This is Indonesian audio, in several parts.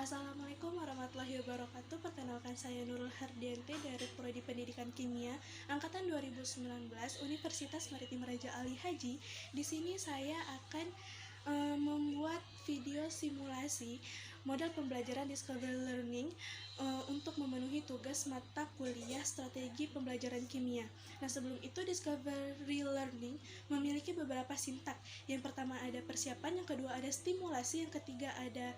Assalamualaikum warahmatullahi wabarakatuh. Perkenalkan saya Nurul Hardianti dari Prodi Pendidikan Kimia angkatan 2019 Universitas Maritim Raja Ali Haji. Di sini saya akan membuat video simulasi model pembelajaran Discovery Learning untuk memenuhi tugas mata kuliah Strategi Pembelajaran Kimia. Nah, sebelum itu Discovery Learning memiliki beberapa sintak. Yang pertama ada persiapan, yang kedua ada stimulasi, yang ketiga ada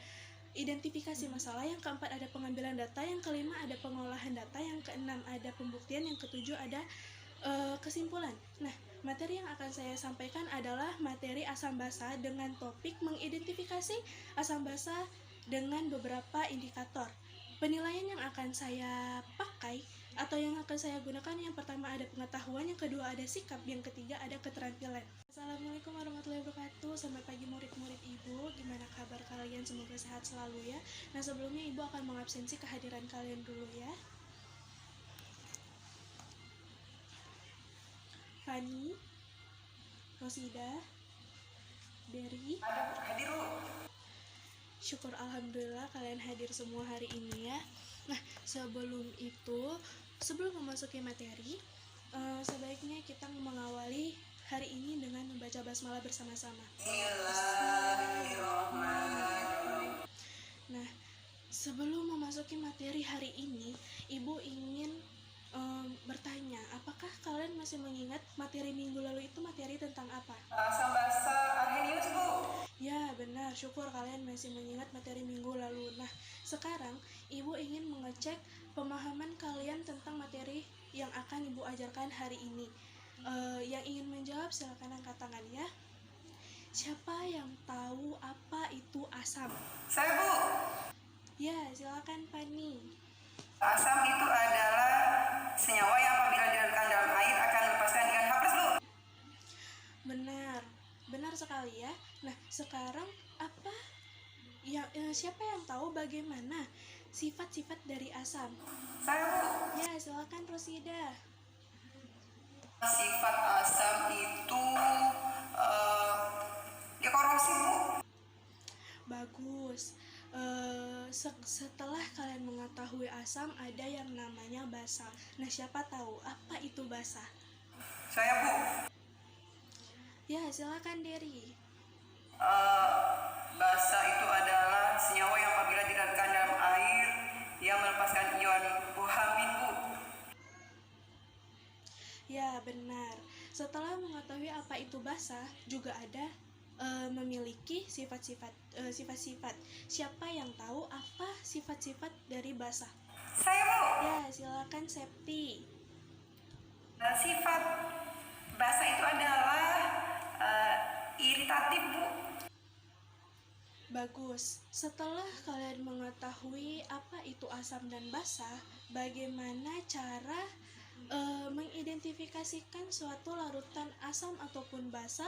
identifikasi masalah, yang keempat ada pengambilan data, yang kelima ada pengolahan data, yang keenam ada pembuktian, yang ketujuh ada kesimpulan. Nah, materi yang akan saya sampaikan adalah materi asam basa dengan topik mengidentifikasi asam basa dengan beberapa indikator. Penilaian yang akan saya pakai atau yang akan saya gunakan, yang pertama ada pengetahuan, yang kedua ada sikap, yang ketiga ada keterampilan. Assalamualaikum warahmatullahi wabarakatuh. Selamat pagi murid-murid Ibu. Gimana kabar kalian? Semoga sehat selalu ya. Nah, sebelumnya Ibu akan mengabsensi kehadiran kalian dulu ya. Fani, Rosida, Berry. Hadir lu. Syukur alhamdulillah kalian hadir semua hari ini ya. Nah, sebelum memasuki materi, sebaiknya kita mengawali hari ini dengan membaca basmalah bersama-sama. Bismillahirrahmanirrahim. Nah, sebelum memasuki materi hari ini, Ibu ingin bertanya, apakah kalian masih mengingat materi minggu lalu itu materi tentang apa? Asam basa Arrhenius, Bu. Ya, benar. Syukur kalian masih mengingat materi minggu lalu. Nah, sekarang Ibu ingin mengecek pemahaman kalian tentang materi yang akan Ibu ajarkan hari ini. Yang ingin menjawab silakan angkat tangan ya. Siapa yang tahu apa itu asam? Saya, Bu. Ya, silakan Fani. Asam itu adalah senyawa yang apabila dilarutkan dalam air akan melepaskan ion H+, Bu. Benar sekali ya. Nah, sekarang siapa yang tahu bagaimana sifat-sifat dari asam? Saya, Bu. Ya, silakan Rosida. Sifat asam itu dia korosif, Bu. Bagus. Setelah kalian mengetahui asam, ada yang namanya basa. Nah, siapa tahu apa itu basa? Saya, Bu. Ya, silakan Derry. Basa itu adalah senyawa yang apabila dilarutkan dalam air yang melepaskan ion bohamin, Bu. Ya, benar. Setelah mengetahui apa itu basa, juga ada memiliki sifat-sifat. Siapa yang tahu apa sifat-sifat dari basa? Saya, Bu. Ya, silakan Septi. Sifat basa itu adalah iritatif, Bu. Bagus. Setelah kalian mengetahui apa itu asam dan basa, bagaimana cara mengidentifikasikan suatu larutan asam ataupun basa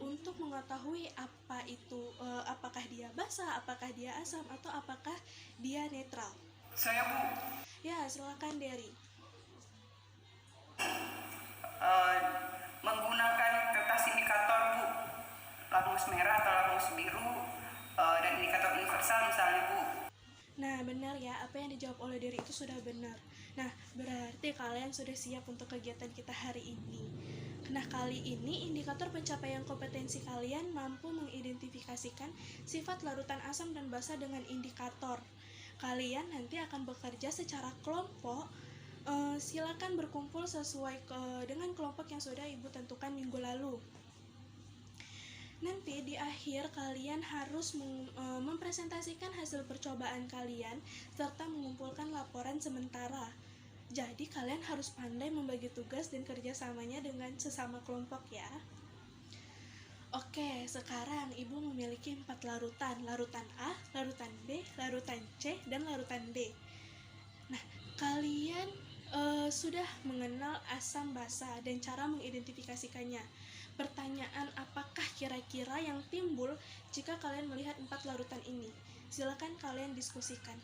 untuk mengetahui apa itu, apakah dia basa, apakah dia asam, atau apakah dia netral? Saya, Bu. Ya, silakan Derry. Menggunakan kertas indikator, Bu, lakmus merah atau lakmus biru, dan indikator universal misalnya, Bu. Nah, benar ya, apa yang dijawab oleh Derry itu sudah benar. Nah, berarti kalian sudah siap untuk kegiatan kita hari ini. Nah, kali ini indikator pencapaian kompetensi kalian mampu mengidentifikasikan sifat larutan asam dan basa dengan indikator. Kalian nanti akan bekerja secara kelompok. Silakan berkumpul sesuai dengan kelompok yang sudah Ibu tentukan minggu lalu. Nanti di akhir kalian harus mempresentasikan hasil percobaan kalian serta mengumpulkan laporan sementara. Jadi kalian harus pandai membagi tugas dan kerjasamanya dengan sesama kelompok ya. Oke, sekarang Ibu memiliki 4 larutan. Larutan A, larutan B, larutan C, dan larutan D. Nah, kalian sudah mengenal asam basa dan cara mengidentifikasikannya. Pertanyaan apakah kira-kira yang timbul jika kalian melihat 4 larutan ini? Silakan kalian diskusikan.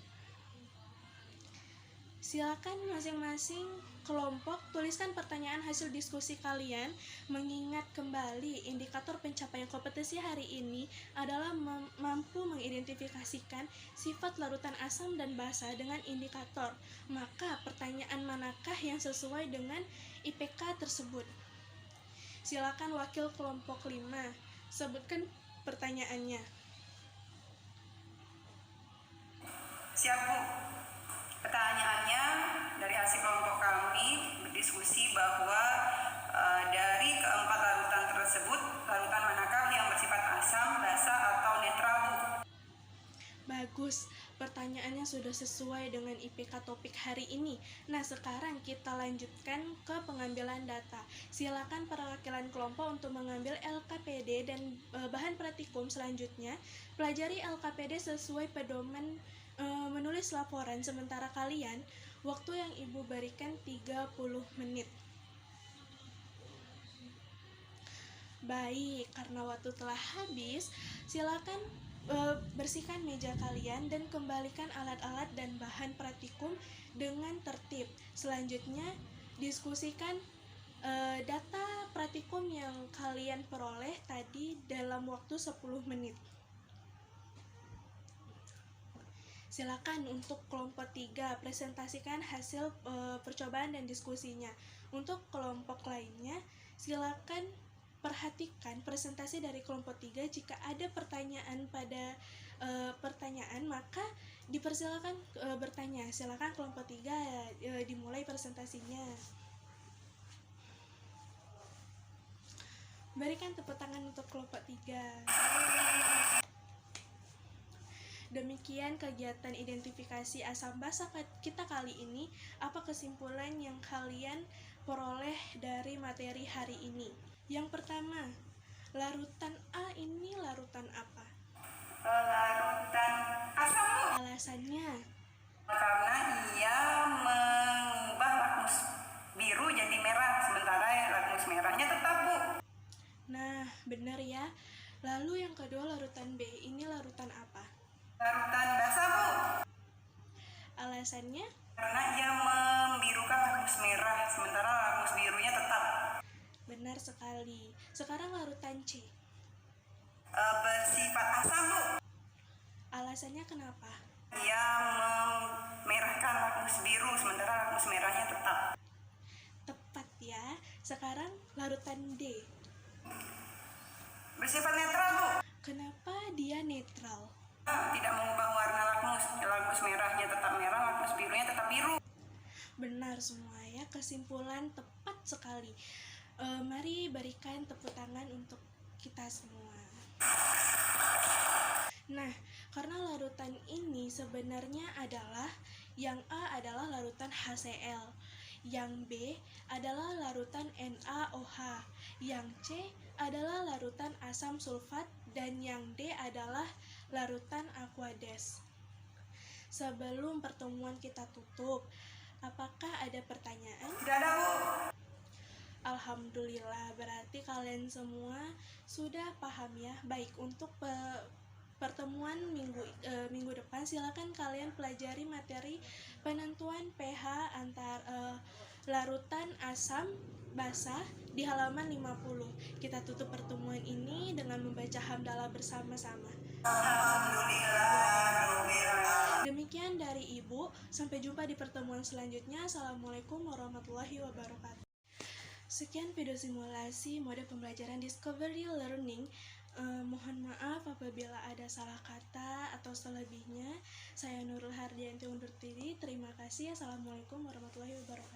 Silakan masing-masing kelompok tuliskan pertanyaan hasil diskusi kalian. Mengingat kembali indikator pencapaian kompetensi hari ini adalah mampu mengidentifikasikan sifat larutan asam dan basa dengan indikator. Maka pertanyaan manakah yang sesuai dengan IPK tersebut? Silakan wakil kelompok 5 sebutkan pertanyaannya. Siap, Bu. Pertanyaannya, dari hasil kelompok kami berdiskusi bahwa dari keempat larutan tersebut, larutan manakah yang bersifat asam, basa, atau netral, Bu? Bagus, pertanyaannya sudah sesuai dengan IPK topik hari ini. Nah, sekarang kita lanjutkan ke pengambilan data. Silakan perwakilan kelompok untuk mengambil LKPD dan bahan praktikum selanjutnya. Pelajari LKPD sesuai pedoman menulis laporan, sementara kalian waktu yang Ibu berikan 30 menit. Baik, karena waktu telah habis, silakan bersihkan meja kalian dan kembalikan alat-alat dan bahan praktikum dengan tertib. Selanjutnya, diskusikan data praktikum yang kalian peroleh tadi dalam waktu 10 menit. Silakan untuk kelompok 3 presentasikan hasil percobaan dan diskusinya. Untuk kelompok lainnya, silakan perhatikan presentasi dari kelompok 3. Jika ada pertanyaan pada pertanyaan, maka dipersilakan bertanya. Silakan kelompok 3 dimulai presentasinya. Berikan tepuk tangan untuk kelompok 3. Demikian kegiatan identifikasi asam basa kita kali ini. Apa kesimpulan yang kalian peroleh dari materi hari ini? Yang pertama, larutan A ini larutan apa? Larutan asam, Bu. Alasannya? Karena ia mengubah lakmus biru jadi merah, sementara lakmus merahnya tetap, Bu. Nah, benar ya. Lalu yang kedua, larutan B ini larutan apa? Larutan basa, Bu. Alasannya? Karena ia membirukan lakmus merah, sementara lakmus birunya tetap. Benar sekali. Sekarang larutan C. Bersifat asam, Bu. Alasannya kenapa? Ia memerahkan lakmus biru, sementara lakmus merahnya tetap. Tepat ya. Sekarang larutan D. Bersifat netral, Bu. Kenapa dia netral? Tidak mengubah warna lakmus. Lakmus merahnya tetap merah, lakmus birunya tetap biru. Benar semua ya, kesimpulan tepat sekali. Mari berikan tepuk tangan untuk kita semua. Nah, karena larutan ini sebenarnya adalah yang A adalah larutan HCl, yang B adalah larutan NaOH, yang C adalah larutan asam sulfat, dan yang D adalah larutan aqueous. Sebelum pertemuan kita tutup, apakah ada pertanyaan? Tidak ada, Bu. Alhamdulillah, berarti kalian semua sudah paham ya. Baik, untuk pertemuan minggu depan silakan kalian pelajari materi penentuan pH antar larutan asam basa di halaman 50. Kita tutup pertemuan ini dengan membaca hamdalah bersama-sama. Demikian dari Ibu, sampai jumpa di pertemuan selanjutnya. Assalamualaikum warahmatullahi wabarakatuh. Sekian video simulasi mode pembelajaran Discovery Learning. Mohon maaf apabila ada salah kata atau selebihnya. Saya Nurul Hardianti undur diri. Terima kasih. Assalamualaikum warahmatullahi wabarakatuh.